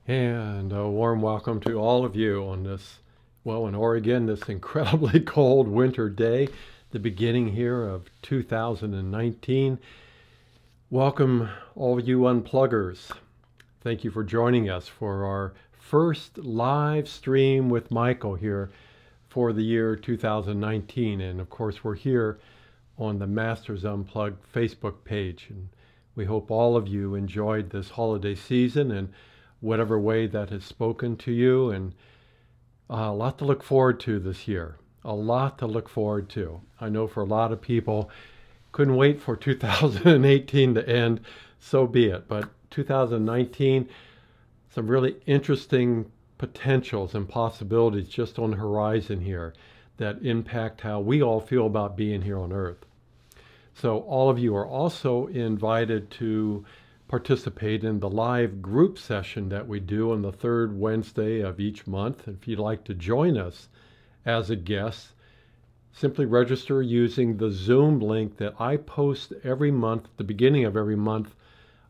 And a warm welcome to all of you on this, well, in Oregon, this incredibly cold winter day, the beginning here of 2019. Welcome, all you unpluggers. Thank you for joining us for our first live stream with Michael here for the year 2019. And of course, we're here on the Masters Unplugged Facebook page. And we hope all of you enjoyed this holiday season and whatever way that has spoken to you. And a lot to look forward to this year. A lot to look forward to. I know for a lot of people, couldn't wait for 2018 to end. So be it. But 2019, some really interesting potentials and possibilities just on the horizon here that impact how we all feel about being here on Earth. So all of you are also invited to participate in the live group session that we do on the third Wednesday of each month. If you'd like to join us as a guest, simply register using the Zoom link that I post every month, at the beginning of every month,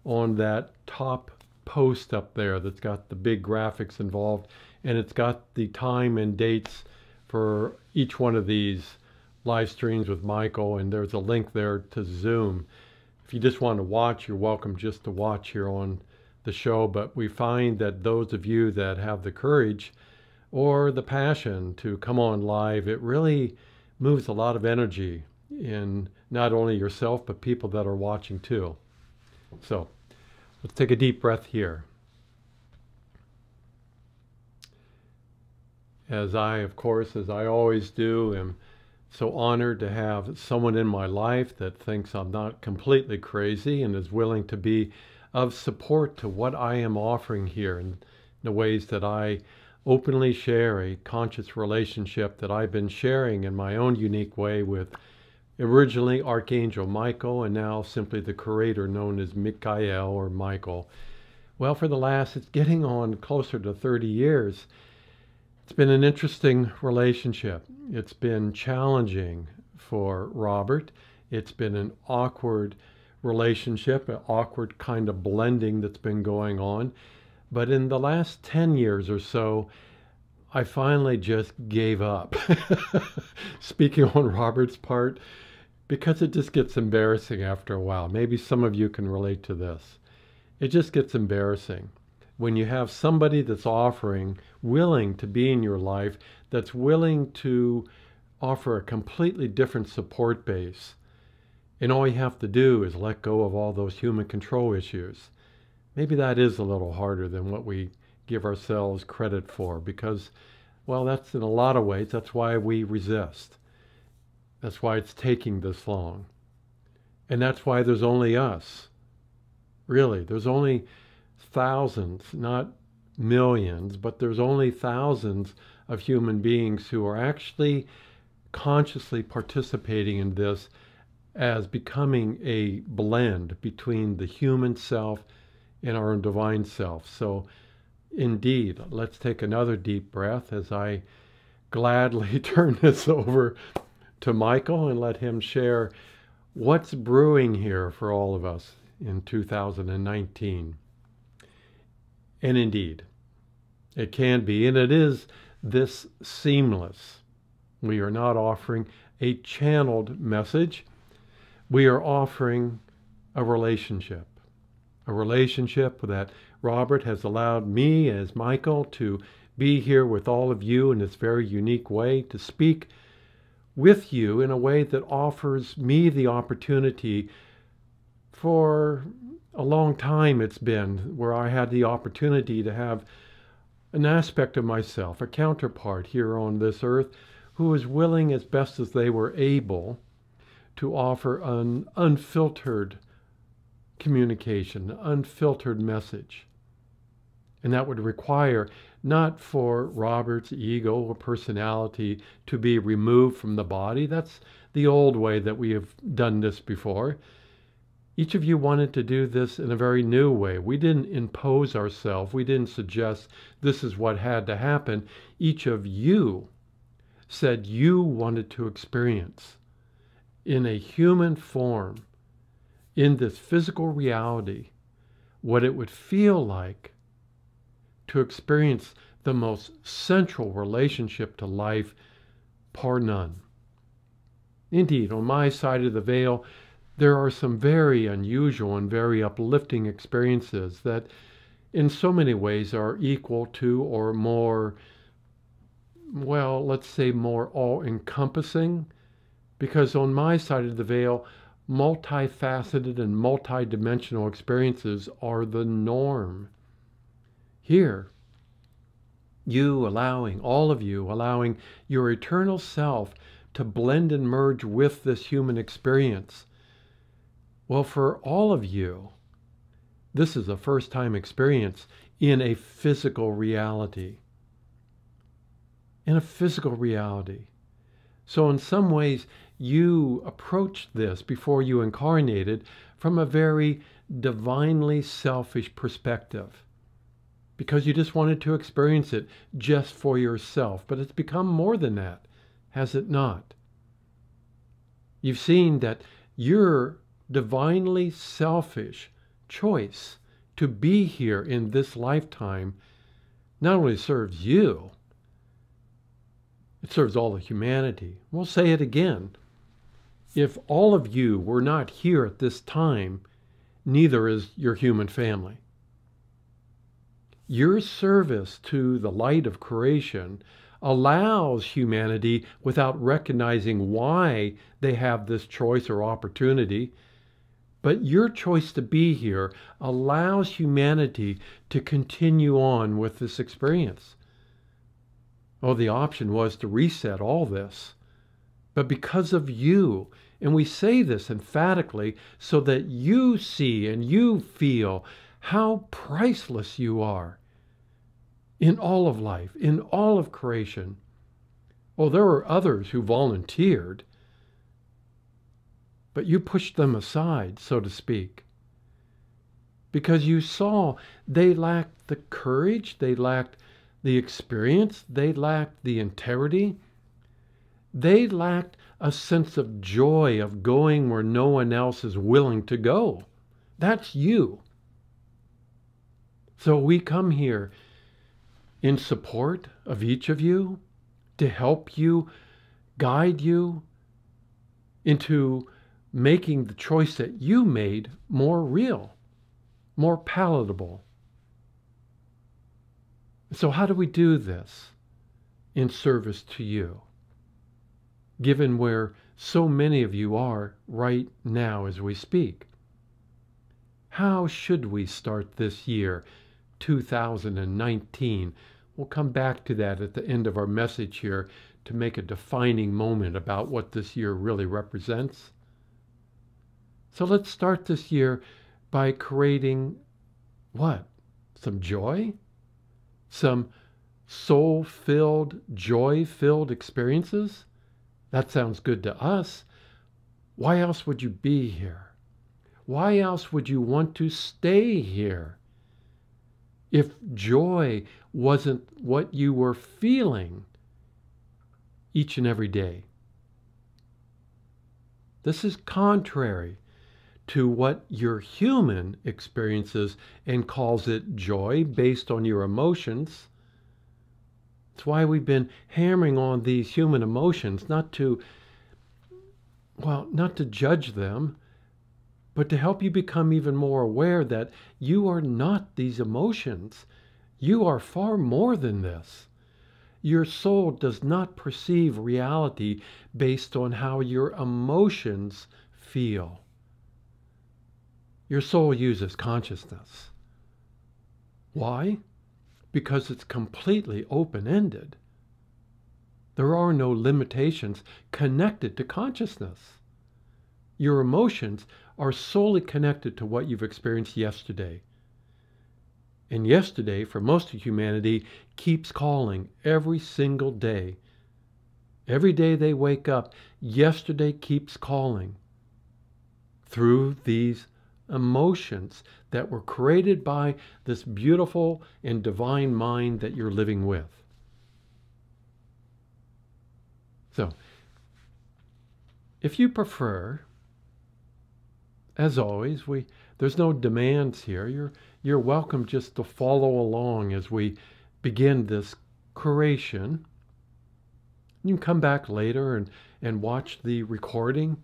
on that top post up there that's got the big graphics involved, and it's got the time and dates for each one of these live streams with Michael, and there's a link there to Zoom. If you just want to watch, you're welcome just to watch here on the show, but we find that those of you that have the courage or the passion to come on live, it really moves a lot of energy in not only yourself, but people that are watching too. So let's take a deep breath here. As I, of course, as I always do, am so honored to have someone in my life that thinks I'm not completely crazy and is willing to be of support to what I am offering here in the ways that I openly share a conscious relationship that I've been sharing in my own unique way with originally Archangel Michael and now simply the curator known as Michael or Michael. Well, for the last, it's getting on closer to 30 years. It's been an interesting relationship. It's been challenging for Robert. It's been an awkward relationship, an awkward kind of blending that's been going on. But in the last 10 years or so, I finally just gave up. Speaking on Robert's part, because it just gets embarrassing after a while. Maybe some of you can relate to this. It just gets embarrassing when you have somebody that's offering, willing to be in your life, that's willing to offer a completely different support base. And all you have to do is let go of all those human control issues. Maybe that is a little harder than what we give ourselves credit for because, well, that's in a lot of ways, that's why we resist. That's why it's taking this long. And that's why there's only us. Really, there's only thousands, not millions, but there's only thousands of human beings who are actually consciously participating in this as becoming a blend between the human self and our divine self. So indeed, let's take another deep breath as I gladly turn this over to Michael and let him share what's brewing here for all of us in 2019. And indeed, it can be, and it is this seamless. We are not offering a channeled message. We are offering a relationship that Robert has allowed me as Michael to be here with all of you in this very unique way, to speak with you in a way that offers me the opportunity. For a long time it's been where I had the opportunity to have an aspect of myself, a counterpart here on this earth, who was willing as best as they were able to offer an unfiltered communication, an unfiltered message. And that would require not for Robert's ego or personality to be removed from the body. That's the old way that we have done this before. Each of you wanted to do this in a very new way. We didn't impose ourselves. We didn't suggest this is what had to happen. Each of you said you wanted to experience in a human form, in this physical reality, what it would feel like to experience the most central relationship to life, par none. Indeed, on my side of the veil, there are some very unusual and very uplifting experiences that in so many ways are equal to or more, well, let's say more all-encompassing, because on my side of the veil, multifaceted and multidimensional experiences are the norm. Here, all of you allowing your eternal self to blend and merge with this human experience. Well, for all of you, this is a first-time experience in a physical reality. In a physical reality. So in some ways, you approached this before you incarnated from a very divinely selfish perspective, because you just wanted to experience it just for yourself. But it's become more than that, has it not? You've seen that your divinely selfish choice to be here in this lifetime not only serves you, it serves all of humanity. We'll say it again. If all of you were not here at this time, neither is your human family. Your service to the light of creation allows humanity, without recognizing why they have this choice or opportunity, but your choice to be here allows humanity to continue on with this experience. Oh, the option was to reset all this. But because of you, and we say this emphatically so that you see and you feel how priceless you are in all of life, in all of creation. Oh, there were others who volunteered, but you pushed them aside, so to speak, because you saw they lacked the courage, they lacked the experience, they lacked the integrity, they lacked a sense of joy of going where no one else is willing to go. That's you. So we come here in support of each of you to help you, guide you into making the choice that you made more real, more palatable. So how do we do this in service to you, given where so many of you are right now as we speak? How should we start this year, 2019? We'll come back to that at the end of our message here to make a defining moment about what this year really represents. So let's start this year by creating what? Some joy? Some soul-filled, joy-filled experiences? That sounds good to us. Why else would you be here? Why else would you want to stay here if joy wasn't what you were feeling each and every day? This is contrary to what your human experiences and calls it joy based on your emotions. That's why we've been hammering on these human emotions, not to judge them, but to help you become even more aware that you are not these emotions. You are far more than this. Your soul does not perceive reality based on how your emotions feel. Your soul uses consciousness. Why? Because it's completely open-ended. There are no limitations connected to consciousness. Your emotions are solely connected to what you've experienced yesterday. And yesterday, for most of humanity, keeps calling every single day. Every day they wake up, yesterday keeps calling through these emotions that were created by this beautiful and divine mind that you're living with. So, if you prefer, As always, there's no demands here. You're welcome just to follow along as we begin this creation. You can come back later and watch the recording.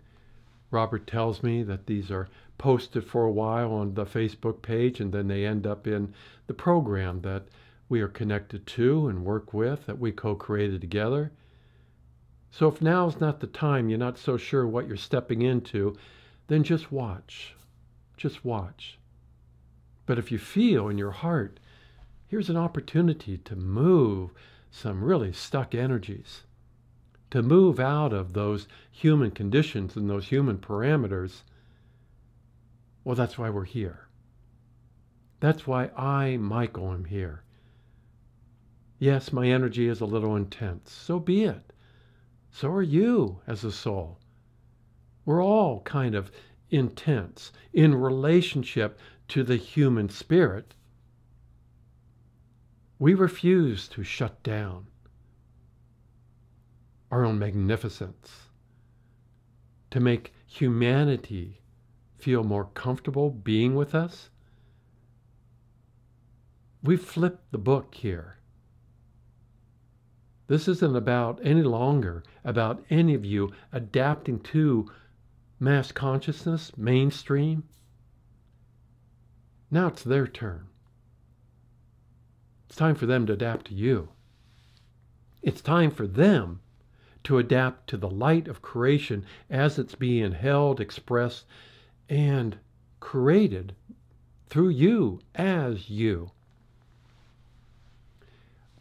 Robert tells me that these are posted for a while on the Facebook page, and then they end up in the program that we are connected to and work with, that we co-created together. So if now's not the time, you're not so sure what you're stepping into, then just watch. Just watch. But if you feel in your heart, here's an opportunity to move some really stuck energies, to move out of those human conditions and those human parameters. Well, that's why we're here. That's why I, Michael, am here. Yes, my energy is a little intense. So be it. So are you as a soul. We're all kind of intense in relationship to the human spirit. We refuse to shut down our own magnificence, to make humanity feel more comfortable being with us. We've flipped the book here. This isn't about any longer about any of you adapting to mass consciousness, mainstream. Now it's their turn. It's time for them to adapt to you. It's time for them to adapt to the light of creation as it's being held, expressed, and created through you as you.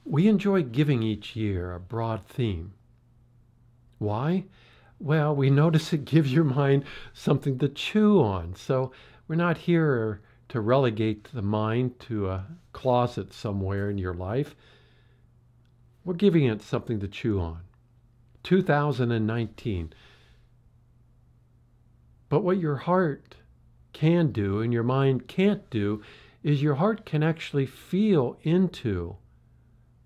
We enjoy giving each year a broad theme. Why? Well, we notice it gives your mind something to chew on. So we're not here to relegate the mind to a closet somewhere in your life. We're giving it something to chew on. 2019. But what your heart can do and your mind can't do is your heart can actually feel into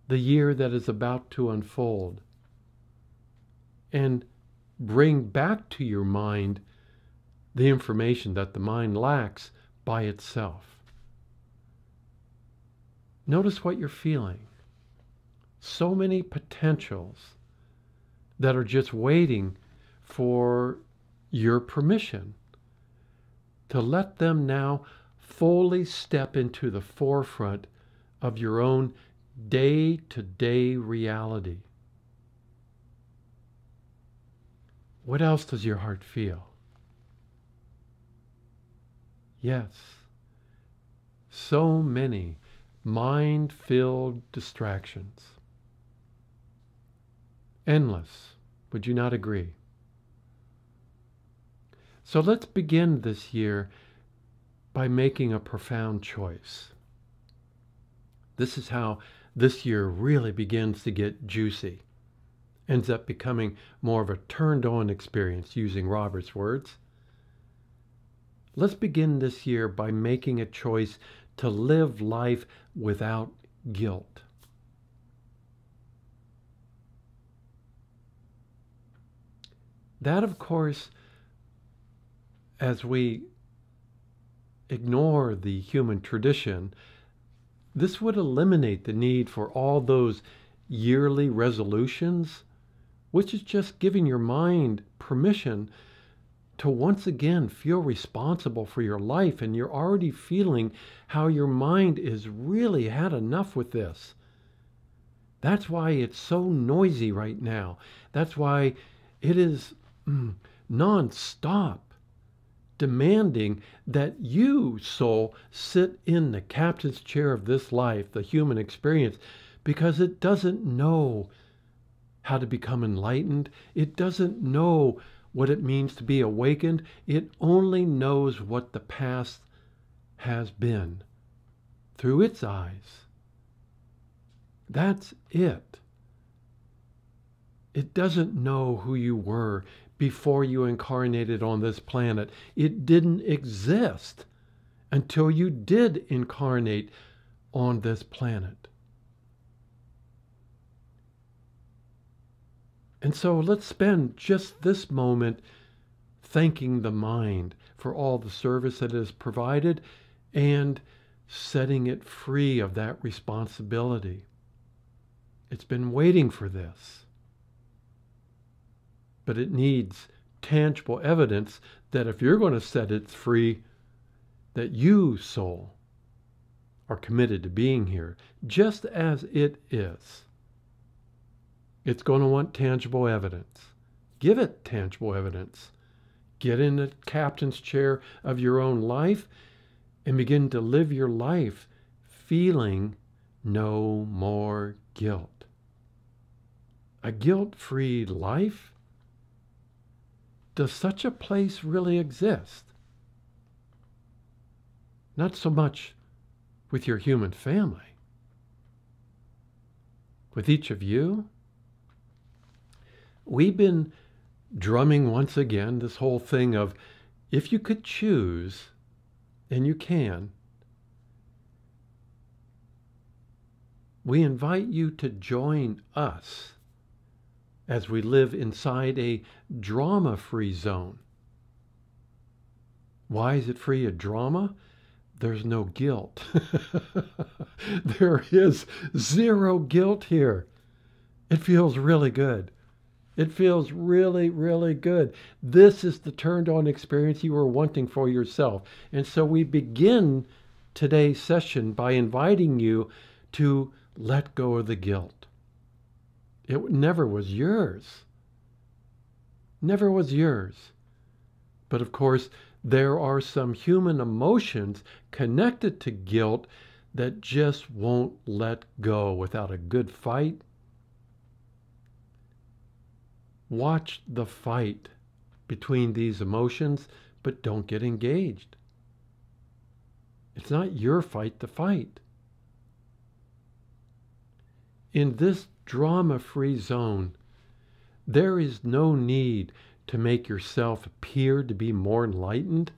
the year that is about to unfold and bring back to your mind the information that the mind lacks by itself. Notice what you're feeling. So many potentials that are just waiting for your permission to let them now fully step into the forefront of your own day-to-day reality. What else does your heart feel? Yes, so many mind-filled distractions. Endless, would you not agree? So let's begin this year by making a profound choice. This is how this year really begins to get juicy. Ends up becoming more of a turned-on experience, using Robert's words. Let's begin this year by making a choice to live life without guilt. That, of course, as we ignore the human tradition, this would eliminate the need for all those yearly resolutions, which is just giving your mind permission to once again feel responsible for your life. And you're already feeling how your mind is really had enough with this. That's why it's so noisy right now. That's why it is non-stop demanding that you, soul, sit in the captain's chair of this life, the human experience, because it doesn't know how to become enlightened. It doesn't know what it means to be awakened. It only knows what the past has been through its eyes. That's it. It doesn't know who you were before you incarnated on this planet. It didn't exist until you did incarnate on this planet. And so let's spend just this moment thanking the mind for all the service that it has provided and setting it free of that responsibility. It's been waiting for this. But it needs tangible evidence that if you're going to set it free, that you, soul, are committed to being here, just as it is. It's going to want tangible evidence. Give it tangible evidence. Get in the captain's chair of your own life and begin to live your life feeling no more guilt. A guilt-free life? Does such a place really exist? Not so much with your human family. With each of you, we've been drumming once again this whole thing of if you could choose, and you can, we invite you to join us as we live inside a drama-free zone. Why is it free of drama? There's no guilt. There is zero guilt here. It feels really good. It feels really, really good. This is the turned-on experience you were wanting for yourself. And so we begin today's session by inviting you to let go of the guilt. It never was yours. Never was yours. But of course, there are some human emotions connected to guilt that just won't let go without a good fight. Watch the fight between these emotions, but don't get engaged. It's not your fight to fight. In this drama-free zone, there is no need to make yourself appear to be more enlightened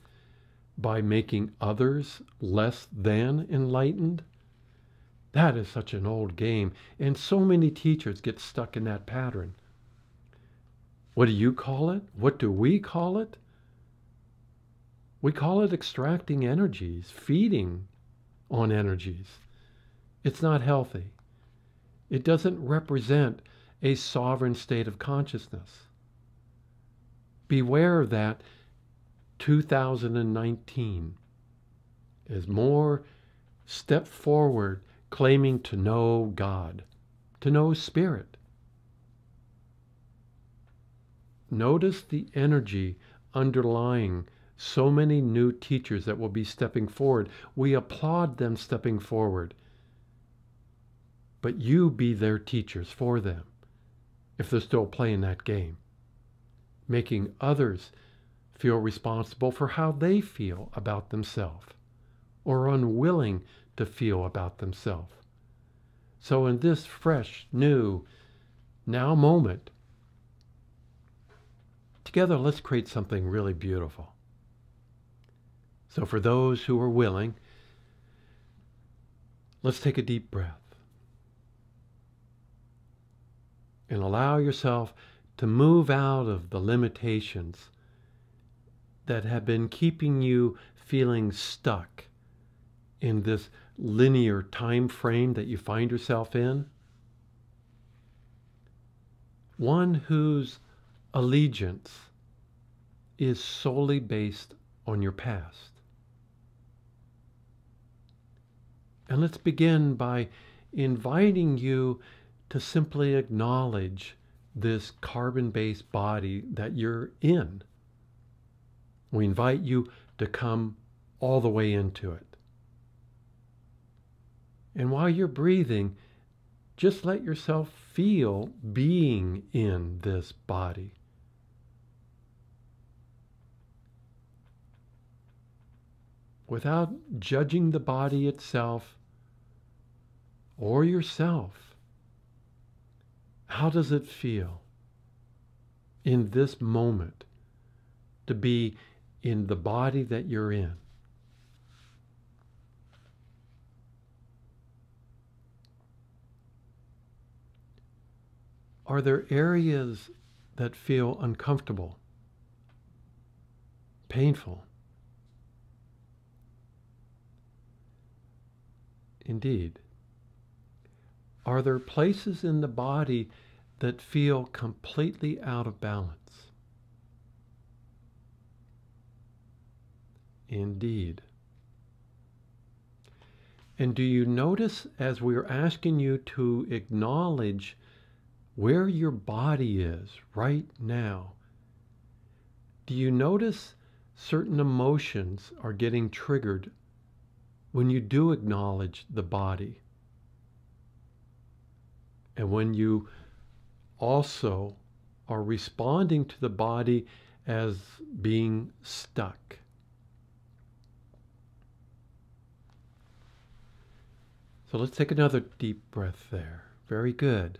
by making others less than enlightened. That is such an old game, and so many teachers get stuck in that pattern. What do you call it? What do we call it? We call it extracting energies, feeding on energies. It's not healthy. It doesn't represent a sovereign state of consciousness. Beware that 2019 is more step forward claiming to know God, to know Spirit. Notice the energy underlying so many new teachers that will be stepping forward. We applaud them stepping forward. But you be their teachers for them if they're still playing that game, making others feel responsible for how they feel about themselves or unwilling to feel about themselves. So in this fresh, new, now moment, together let's create something really beautiful. So for those who are willing, let's take a deep breath and allow yourself to move out of the limitations that have been keeping you feeling stuck in this linear time frame that you find yourself in. One whose allegiance is solely based on your past. And let's begin by inviting you to simply acknowledge this carbon-based body that you're in. We invite you to come all the way into it. And while you're breathing, just let yourself feel being in this body. Without judging the body itself or yourself. How does it feel in this moment to be in the body that you're in? Are there areas that feel uncomfortable? painful. Indeed. Are there places in the body that feel completely out of balance? Indeed. And do you notice, as we're asking you to acknowledge where your body is right now, do you notice certain emotions are getting triggered when you do acknowledge the body? And when you also are responding to the body as being stuck. So let's take another deep breath there. Very good.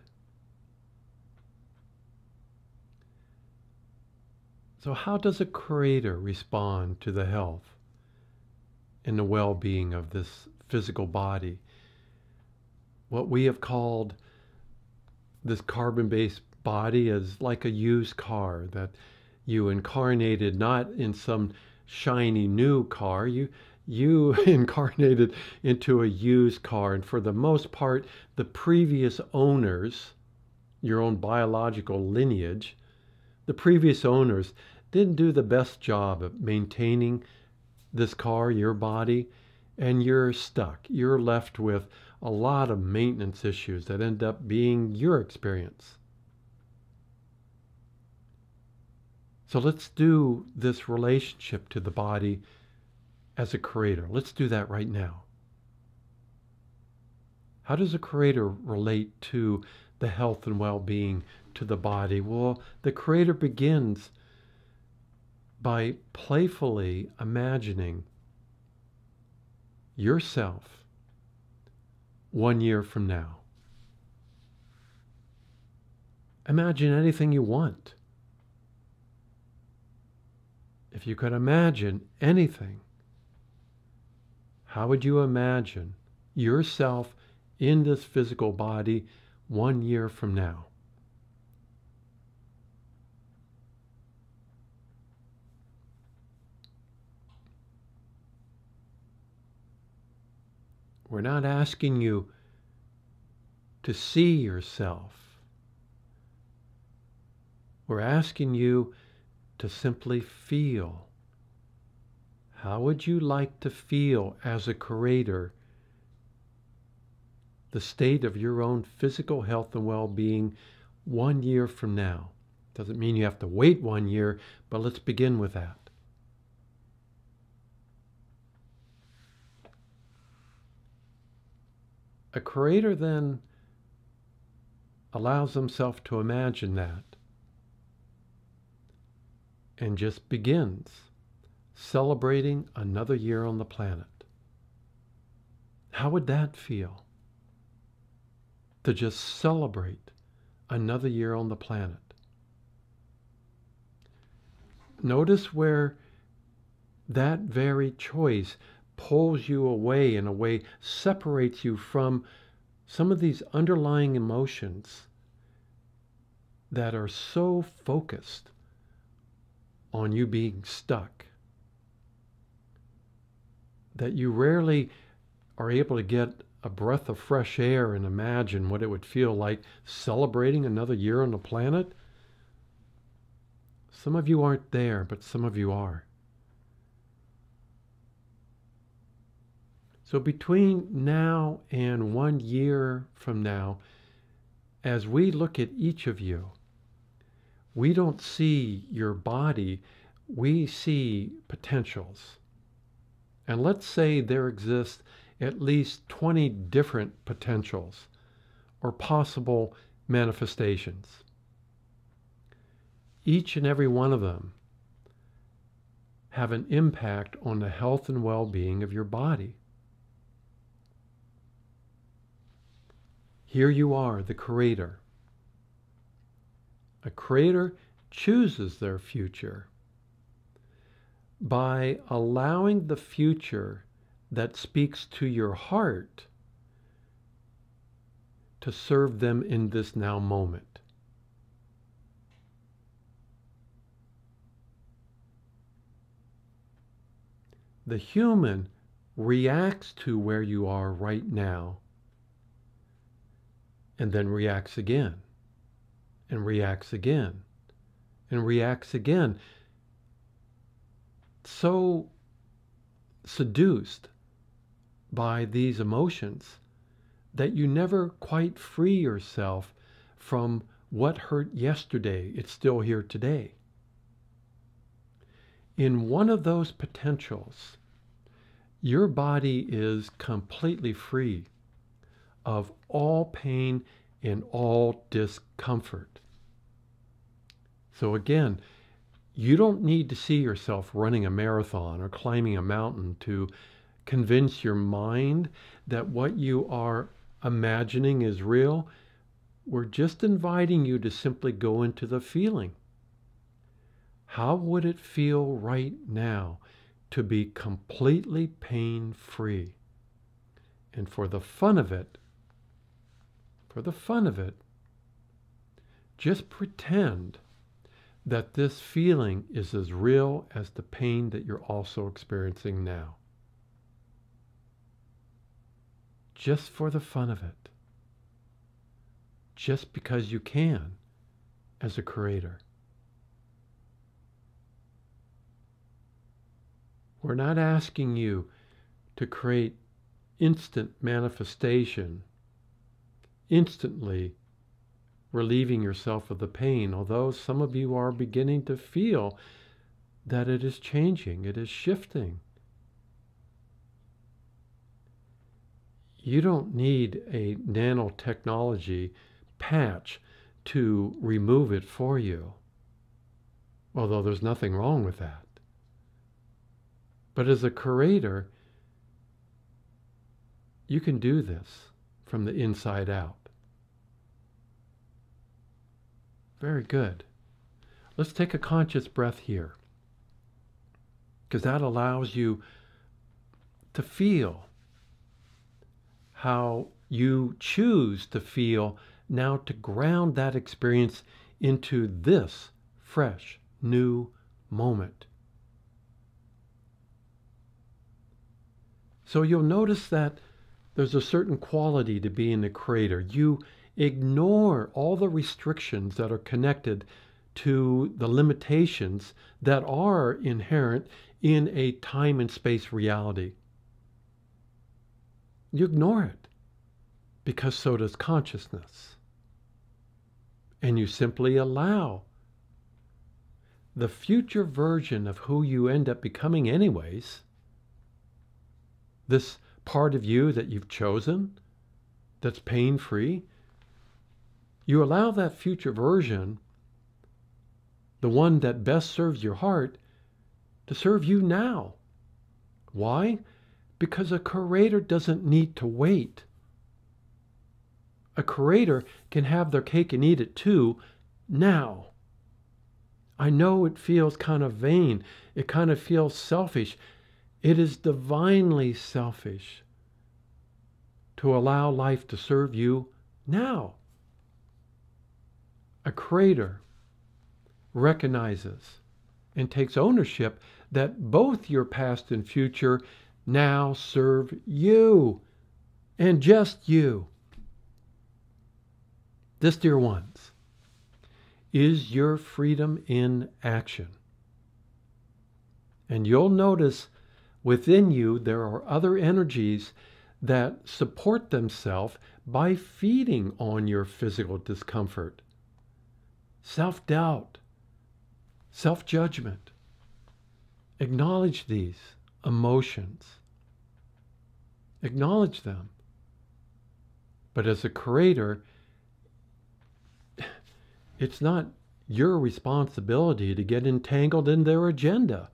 So how does a creator respond to the health and the well-being of this physical body? What we have called this carbon-based body is like a used car that you incarnated not in some shiny new car. You incarnated into a used car, and for the most part, the previous owners, your own biological lineage, the previous owners didn't do the best job of maintaining this car, your body, and you're stuck. You're left with a lot of maintenance issues that end up being your experience. So let's do this relationship to the body as a creator. Let's do that right now. How does a creator relate to the health and well-being to the body? Well, the creator begins by playfully imagining yourself 1 year from now. Imagine anything you want. If you could imagine anything, how would you imagine yourself in this physical body 1 year from now? We're not asking you to see yourself. We're asking you to simply feel. How would you like to feel as a creator the state of your own physical health and well-being 1 year from now? Doesn't mean you have to wait 1 year, but let's begin with that. A creator then allows himself to imagine that and just begins celebrating another year on the planet. How would that feel? To just celebrate another year on the planet. Notice where that very choice pulls you away, in a way separates you from some of these underlying emotions that are so focused on you being stuck that you rarely are able to get a breath of fresh air and imagine what it would feel like celebrating another year on the planet. Some of you aren't there, but some of you are. So between now and 1 year from now, as we look at each of you, we don't see your body, we see potentials. And let's say there exist at least 20 different potentials or possible manifestations. Each and every one of them have an impact on the health and well-being of your body. Here you are, the creator. A creator chooses their future by allowing the future that speaks to your heart to serve them in this now moment. The human reacts to where you are right now and then reacts again and reacts again and reacts again. So seduced by these emotions that you never quite free yourself from what hurt yesterday. It's still here today. In one of those potentials, your body is completely free of all pain and all discomfort. So again, you don't need to see yourself running a marathon or climbing a mountain to convince your mind that what you are imagining is real. We're just inviting you to simply go into the feeling. How would it feel right now to be completely pain-free? And for the fun of it, just pretend that this feeling is as real as the pain that you're also experiencing now. Just for the fun of it. Just because you can, as a creator. We're not asking you to create instant manifestation, instantly relieving yourself of the pain, although some of you are beginning to feel that it is changing, it is shifting. You don't need a nanotechnology patch to remove it for you, although there's nothing wrong with that. But as a creator, you can do this from the inside out. Very good. Let's take a conscious breath here, because that allows you to feel how you choose to feel now, to ground that experience into this fresh, new moment. So you'll notice that there's a certain quality to being a creator. You ignore all the restrictions that are connected to the limitations that are inherent in a time and space reality. You ignore it, because so does consciousness. And you simply allow the future version of who you end up becoming anyways, this part of you that you've chosen, that's pain-free, you allow that future version, the one that best serves your heart, to serve you now. Why? Because a creator doesn't need to wait. A creator can have their cake and eat it too, now. I know it feels kind of vain. It kind of feels selfish. It is divinely selfish to allow life to serve you now. A creator recognizes and takes ownership that both your past and future now serve you, and just you. This, dear ones, is your freedom in action. And you'll notice within you there are other energies that support themselves by feeding on your physical discomfort. Self-doubt, self-judgment. Acknowledge these emotions. Acknowledge them. But as a creator, it's not your responsibility to get entangled in their agenda.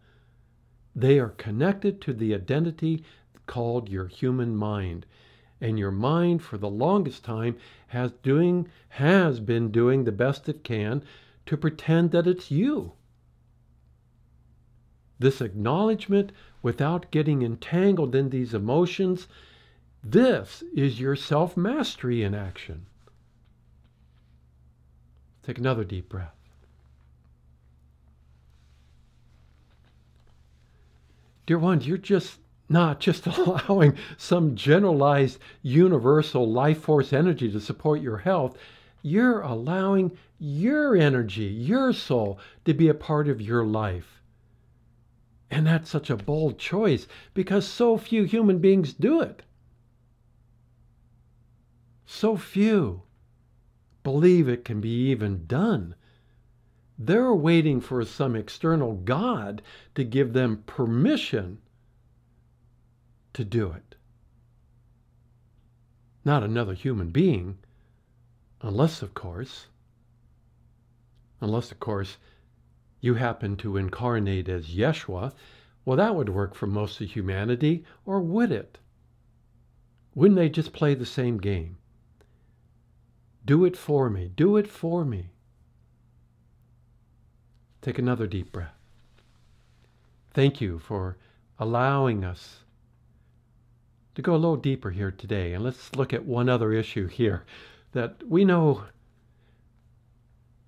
They are connected to the identity called your human mind. And your mind, for the longest time, has been doing the best it can to pretend that it's you. This acknowledgement, without getting entangled in these emotions, this is your self-mastery in action. Take another deep breath. Dear ones, you're just not just allowing some generalized universal life force energy to support your health. You're allowing your energy, your soul, to be a part of your life. And that's such a bold choice because so few human beings do it. So few believe it can be even done. They're waiting for some external God to give them permission to do it. Not another human being, unless, of course, you happen to incarnate as Yeshua. Well, that would work for most of humanity, or would it? Wouldn't they just play the same game? Do it for me. Do it for me. Take another deep breath. Thank you for allowing us to go a little deeper here today. And let's look at one other issue here that we know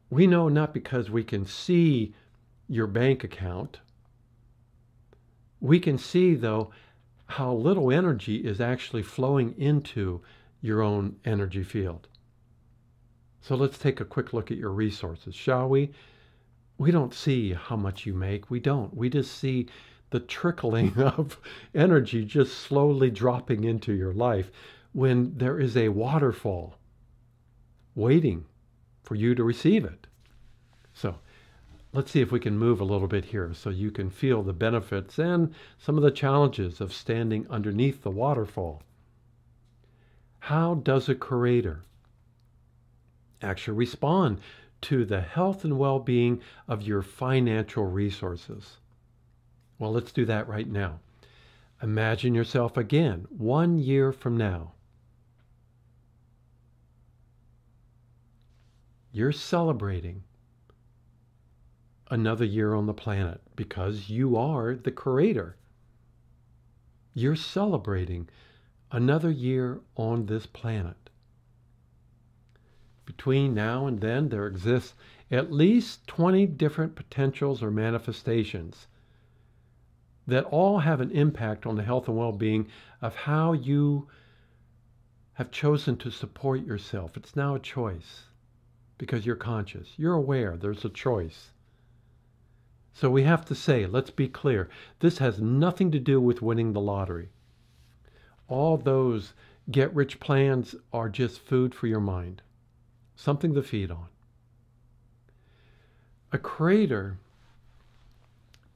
not because we can see your bank account. We can see, though, how little energy is actually flowing into your own energy field. So let's take a quick look at your resources, shall we? We don't see how much you make. We don't. We just see the trickling of energy just slowly dropping into your life when there is a waterfall waiting for you to receive it. So let's see if we can move a little bit here so you can feel the benefits and some of the challenges of standing underneath the waterfall. How does a curator actually respond to the health and well-being of your financial resources? Well, let's do that right now. Imagine yourself again 1 year from now. You're celebrating another year on the planet because you are the curator. You're celebrating another year on this planet. Between now and then, there exists at least 20 different potentials or manifestations that all have an impact on the health and well-being of how you have chosen to support yourself. It's now a choice because you're conscious. You're aware there's a choice. So we have to say, let's be clear, this has nothing to do with winning the lottery. All those get-rich plans are just food for your mind. Something to feed on. A creator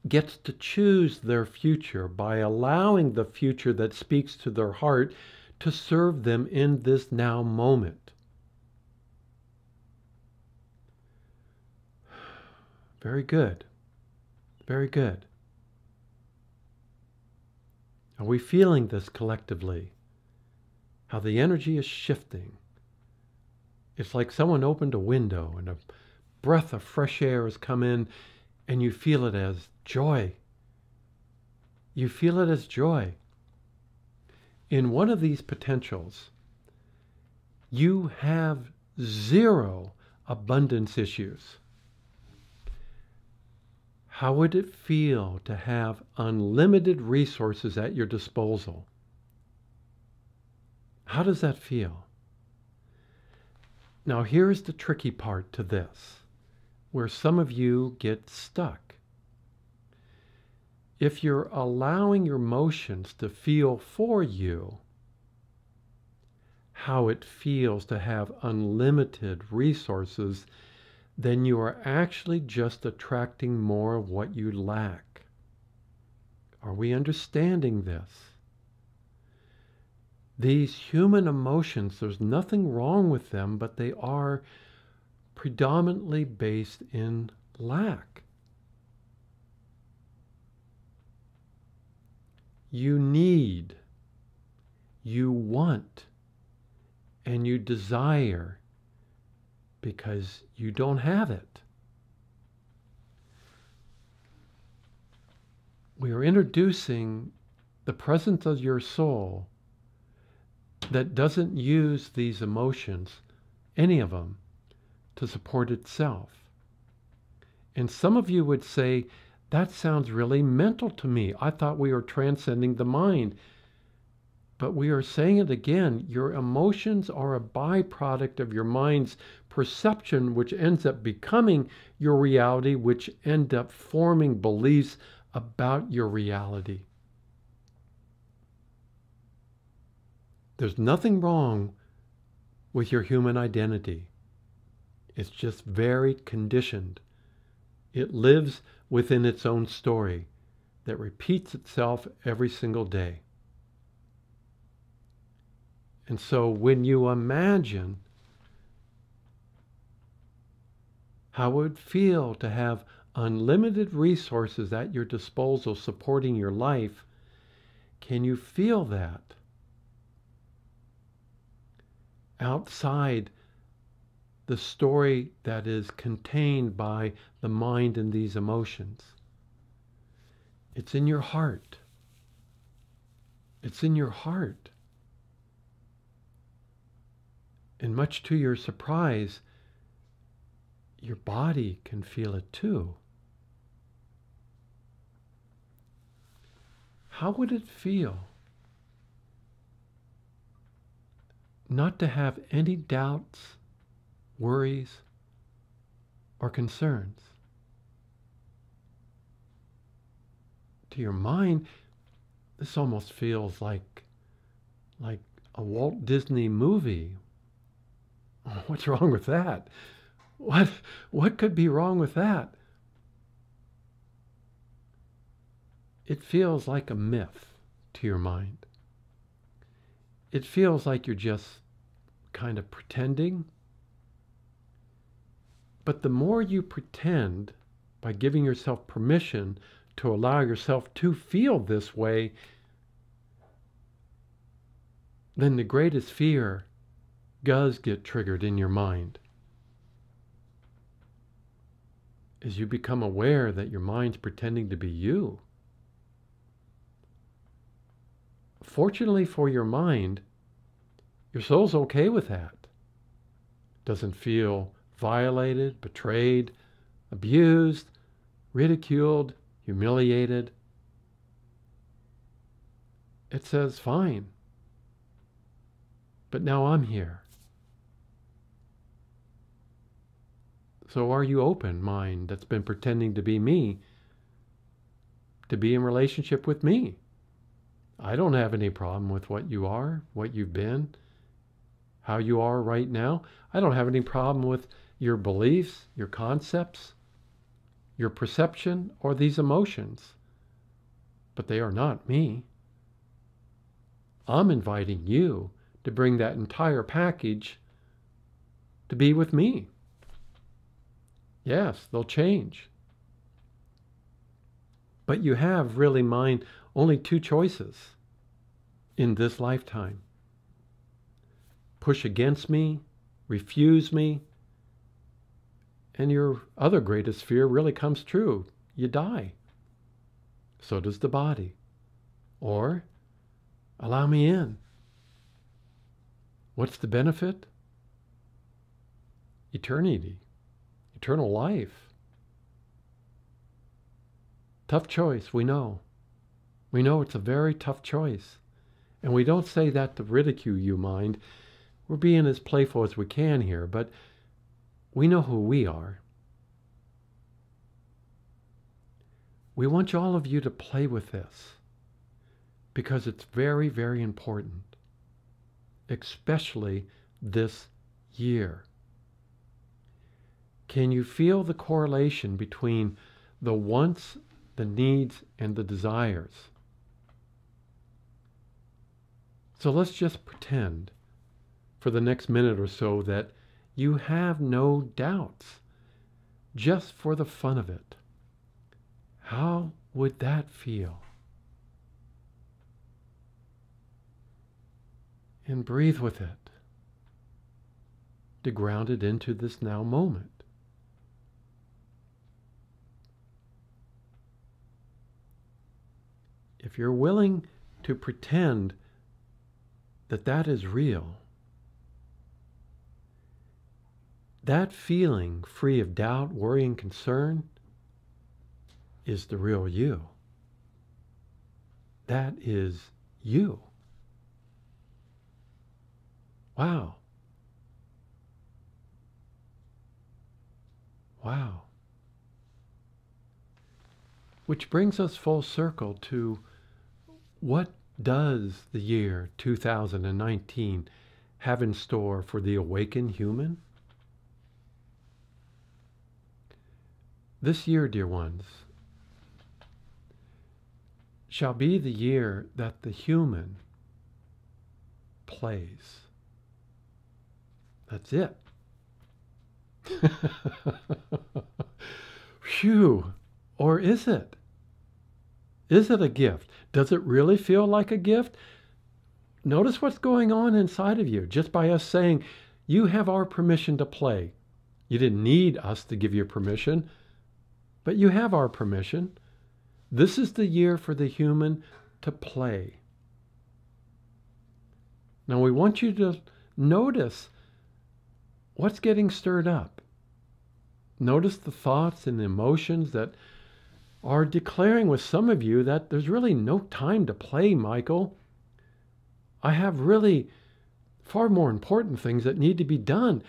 gets to choose their future by allowing the future that speaks to their heart to serve them in this now moment. Very good. Very good. Are we feeling this collectively? How the energy is shifting. It's like someone opened a window and a breath of fresh air has come in and you feel it as joy. You feel it as joy. In one of these potentials, you have zero abundance issues. How would it feel to have unlimited resources at your disposal? How does that feel? Now, here's the tricky part to this, where some of you get stuck. If you're allowing your emotions to feel for you how it feels to have unlimited resources, then you are actually just attracting more of what you lack. Are we understanding this? These human emotions, there's nothing wrong with them, but they are predominantly based in lack. You need, you want, and you desire because you don't have it. We are introducing the presence of your soul that doesn't use these emotions, any of them, to support itself. And some of you would say That sounds really mental to me. I thought we were transcending the mind. But we are saying it again. Your emotions are a byproduct of your mind's perception, which ends up becoming your reality, which end up forming beliefs about your reality. There's nothing wrong with your human identity. It's just very conditioned. It lives within its own story that repeats itself every single day. And so when you imagine how it would feel to have unlimited resources at your disposal supporting your life, can you feel that outside the story that is contained by the mind and these emotions? It's in your heart. It's in your heart. And much to your surprise, your body can feel it too. How would it feel not to have any doubts, worries, or concerns? To your mind, this almost feels like a Walt Disney movie. What's wrong with that? What could be wrong with that? It feels like a myth to your mind. It feels like you're just kind of pretending. But the more you pretend, by giving yourself permission to allow yourself to feel this way, then the greatest fear does get triggered in your mind. As you become aware that your mind's pretending to be you. Fortunately for your mind, your soul's okay with that. Doesn't feel violated, betrayed, abused, ridiculed, humiliated. It says, fine. But now I'm here. So are you open, mind that's been pretending to be me, to be in relationship with me? I don't have any problem with what you are, what you've been, how you are right now. I don't have any problem with your beliefs, your concepts, your perception, or these emotions. But they are not me. I'm inviting you to bring that entire package to be with me. Yes, they'll change. But you have really, mind, only two choices in this lifetime. Push against me, refuse me, and your other greatest fear really comes true. You die. So does the body. Or allow me in. What's the benefit? Eternity. Eternal life. Tough choice, we know. We know it's a very tough choice. And we don't say that to ridicule you, mind. We're being as playful as we can here, but we know who we are. We want all of you to play with this because it's very, very important, especially this year. Can you feel the correlation between the wants, the needs, and the desires? So let's just pretend for the next minute or so that you have no doubts, just for the fun of it. How would that feel? And breathe with it to ground it into this now moment. If you're willing to pretend that that is real, that feeling free of doubt, worry, and concern is the real you. That is you. Wow. Wow. Which brings us full circle to what does the year 2019 have in store for the awakened human? This year, dear ones, shall be the year that the human plays. That's it. Phew. Or is it? Is it a gift? Does it really feel like a gift? Notice what's going on inside of you just by us saying, you have our permission to play. You didn't need us to give you permission, but you have our permission. This is the year for the human to play. Now we want you to notice what's getting stirred up. Notice the thoughts and the emotions that are declaring with some of you that there's really no time to play, Michael. I have really far more important things that need to be done.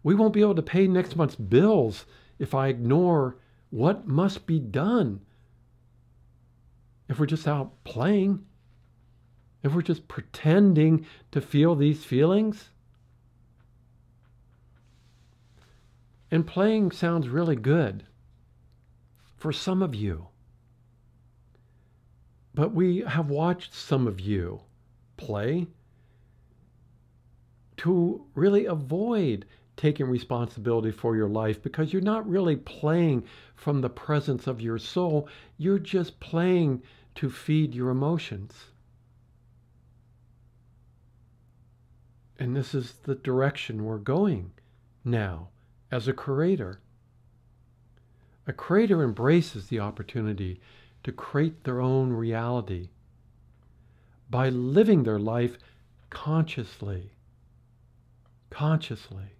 We won't be able to pay next month's bills if I ignore what must be done. If we're just out playing, if we're just pretending to feel these feelings. And playing sounds really good for some of you. But we have watched some of you play to really avoid taking responsibility for your life because you're not really playing from the presence of your soul. You're just playing to feed your emotions. And this is the direction we're going now as a creator. A creator embraces the opportunity to create their own reality by living their life consciously. Consciously.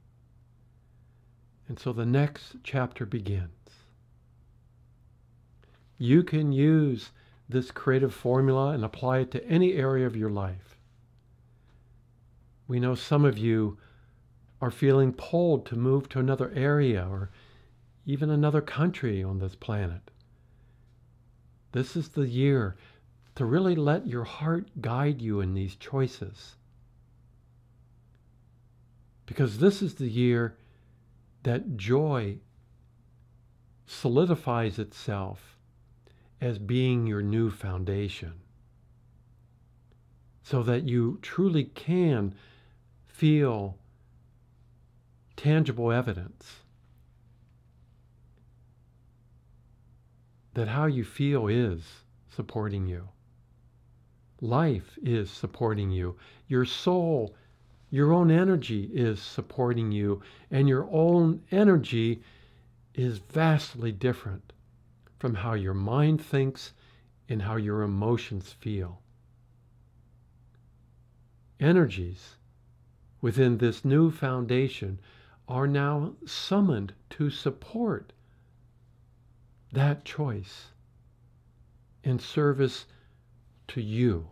And so the next chapter begins. You can use this creative formula and apply it to any area of your life. We know some of you are feeling pulled to move to another area or even another country on this planet. This is the year to really let your heart guide you in these choices. Because this is the year that joy solidifies itself as being your new foundation. So that you truly can feel tangible evidence that how you feel is supporting you. Life is supporting you. Your soul, your own energy is supporting you. And your own energy is vastly different from how your mind thinks and how your emotions feel. Energies within this new foundation are now summoned to support that choice in service to you.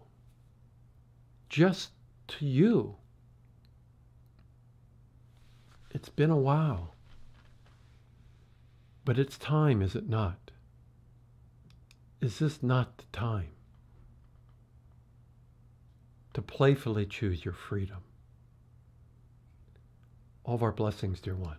Just to you. It's been a while. But it's time, is it not? Is this not the time to playfully choose your freedom? All of our blessings, dear ones.